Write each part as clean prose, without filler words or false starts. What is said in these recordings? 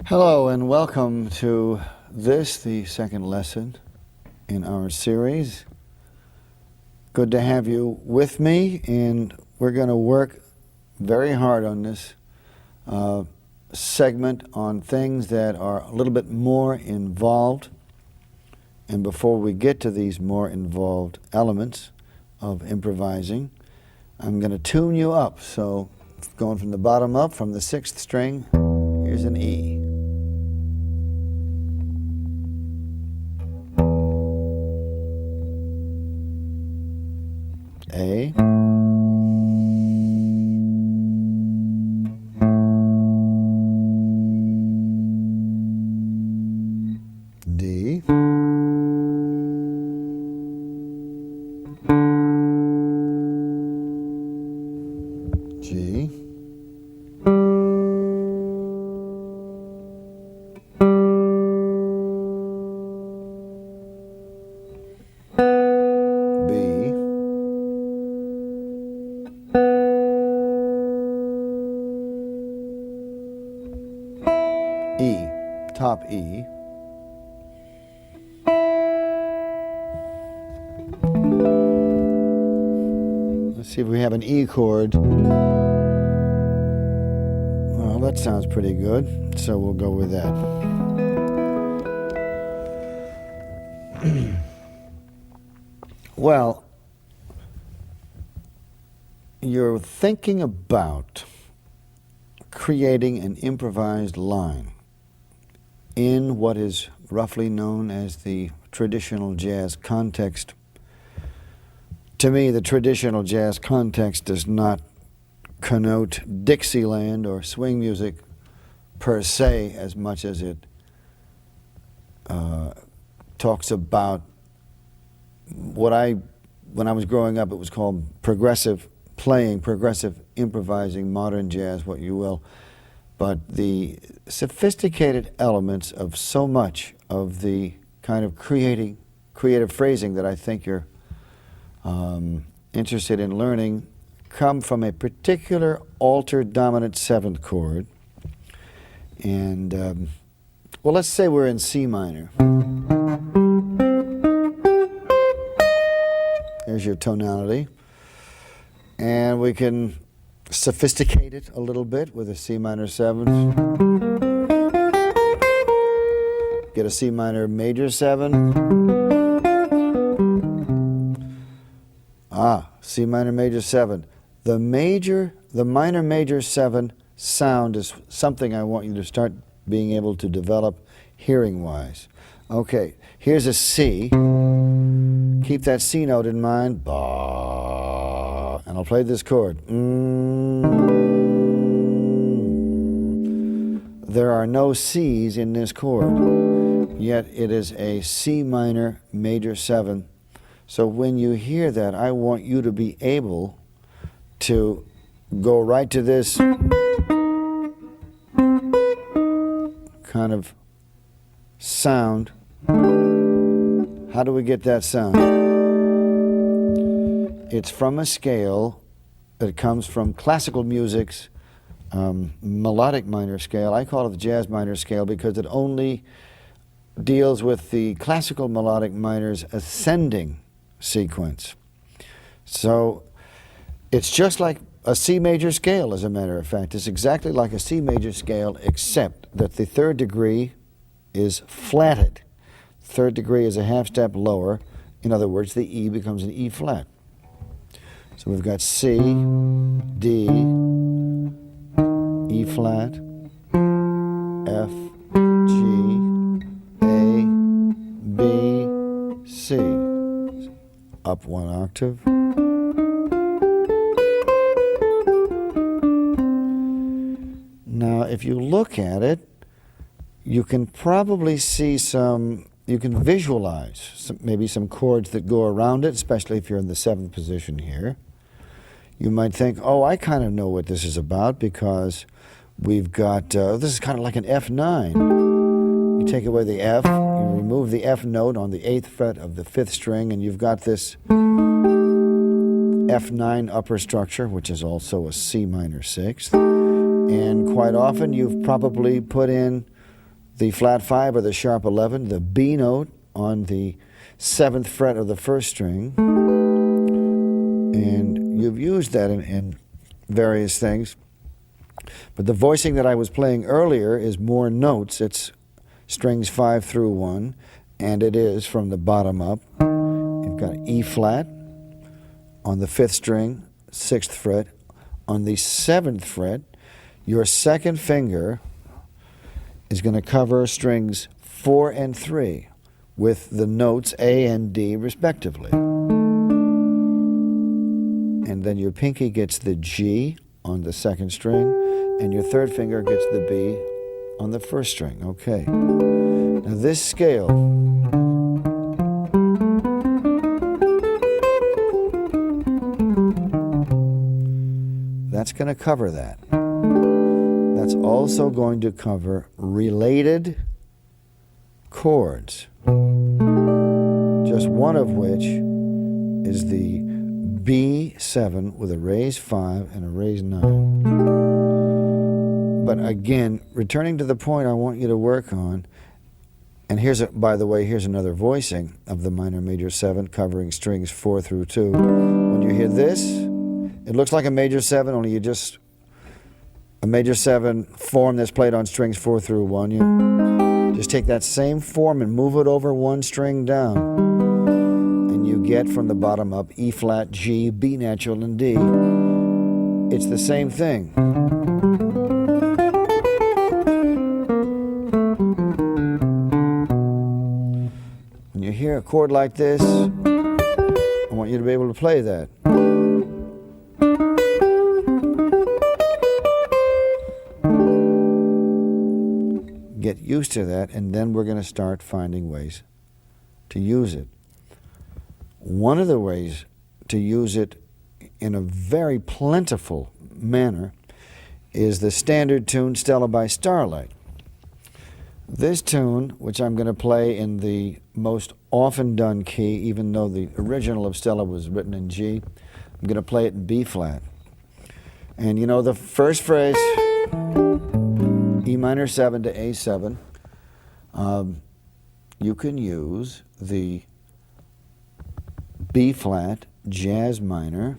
Hello and welcome to the second lesson in our series. Good to have you with me, and we're going to work very hard on this segment on things that are a little bit more involved. And before we get to these more involved elements of improvising, I'm going to tune you up. So going from the bottom up, from the sixth string, here's an E. A, D, G, B, E, top E, let's see if we have an E chord. Well, that sounds pretty good, so we'll go with that. Well, you're thinking about creating an improvised line in what is roughly known as the traditional jazz context. To me, the traditional jazz context does not connote Dixieland or swing music per se as much as it talks about when I was growing up, it was called progressive playing, progressive improvising, modern jazz, what you will. But the sophisticated elements of so much of the kind of creative phrasing that I think you're interested in learning come from a particular altered dominant seventh chord. And, well, let's say we're in C minor. There's your tonality. And we can sophisticate it a little bit with a C minor 7. Get a C minor major 7. C minor major 7. The minor major 7 sound is something I want you to start being able to develop hearing-wise. Okay, here's a C. Keep that C note in mind. Ba. And I'll play this chord. There are no C's in this chord, yet it is a C minor major 7. So when you hear that, I want you to be able to go right to this kind of sound. How do we get that sound? It's from a scale that comes from classical music's melodic minor scale. I call it the jazz minor scale because it only deals with the classical melodic minor's ascending sequence. So it's just like a C major scale, as a matter of fact. It's exactly like a C major scale, except that the third degree is flatted. Third degree is a half step lower. In other words, the E becomes an E flat. So we've got C, D, E flat, F, G, A, B, C. Up one octave. Now, if you look at it, you can probably see you can visualize maybe some chords that go around it, especially if you're in the seventh position here. You might think, oh, I kind of know what this is about because we've got, this is kind of like an F9. You take away the F, you remove the F note on the 8th fret of the 5th string, and you've got this F9 upper structure, which is also a C minor 6th. And quite often you've probably put in the flat 5 or the sharp 11, the B note on the 7th fret of the 1st string. And you've used that in various things. But the voicing that I was playing earlier is more notes. It's strings 5 through 1, and it is from the bottom up. You've got E flat on the 5th string, 6th fret. On the 7th fret, your 2nd finger is going to cover strings 4 and 3 with the notes A and D respectively. And then your pinky gets the G on the 2nd string, and your 3rd finger gets the B on the 1st string. Okay. Now this scale, that's going to cover that. That's also going to cover related chords, just one of which is the B7 with a raised 5 and a raised 9. But again, returning to the point I want you to work on, and by the way, here's another voicing of the minor major 7 covering strings 4 through 2. When you hear this, it looks like a major 7, only a major 7 form that's played on strings 4 through 1. You just take that same form and move it over one string down, and you get from the bottom up E flat, G, B natural, and D. It's the same thing. When you hear a chord like this, I want you to be able to play that. Get used to that, and then we're going to start finding ways to use it. One of the ways to use it in a very plentiful manner is the standard tune Stella by Starlight. This tune, which I'm going to play in the most often done key, even though the original of Stella was written in G, I'm going to play it in B flat. And you know the first phrase, E minor 7 to A7, you can use the B flat jazz minor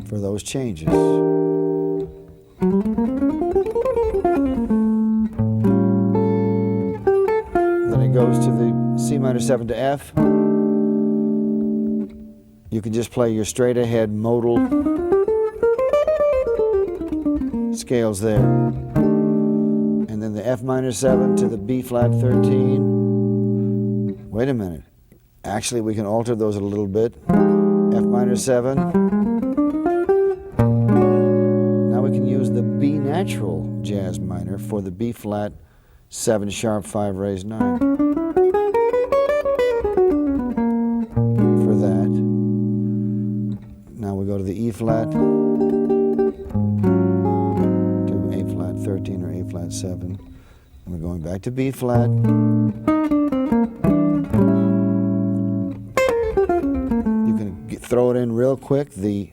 for those changes. Then it goes to the C minor 7 to F. You can just play your straight ahead modal scales there. And then the F minor 7 to the B flat 13. Wait a minute. Actually, we can alter those a little bit. F minor 7. Now we can use the B natural jazz minor for the B flat 7 sharp 5 raised 9. For that. Now we go to the E flat to A flat 13 or A flat 7. And we're going back to B flat. You can throw it in real quick, the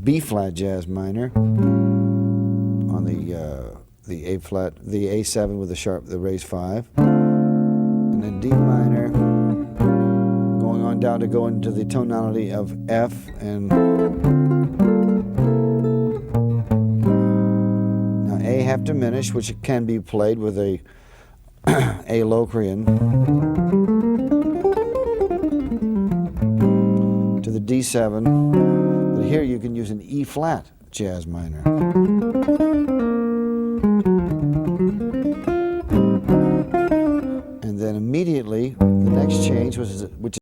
B flat jazz minor on the A flat, the A7 with the raised 5, and then D minor, going on down to go into the tonality of F, and now A half diminished, which can be played with a Locrian, to the D7, but here you can use an E flat jazz minor. And then immediately the next change, which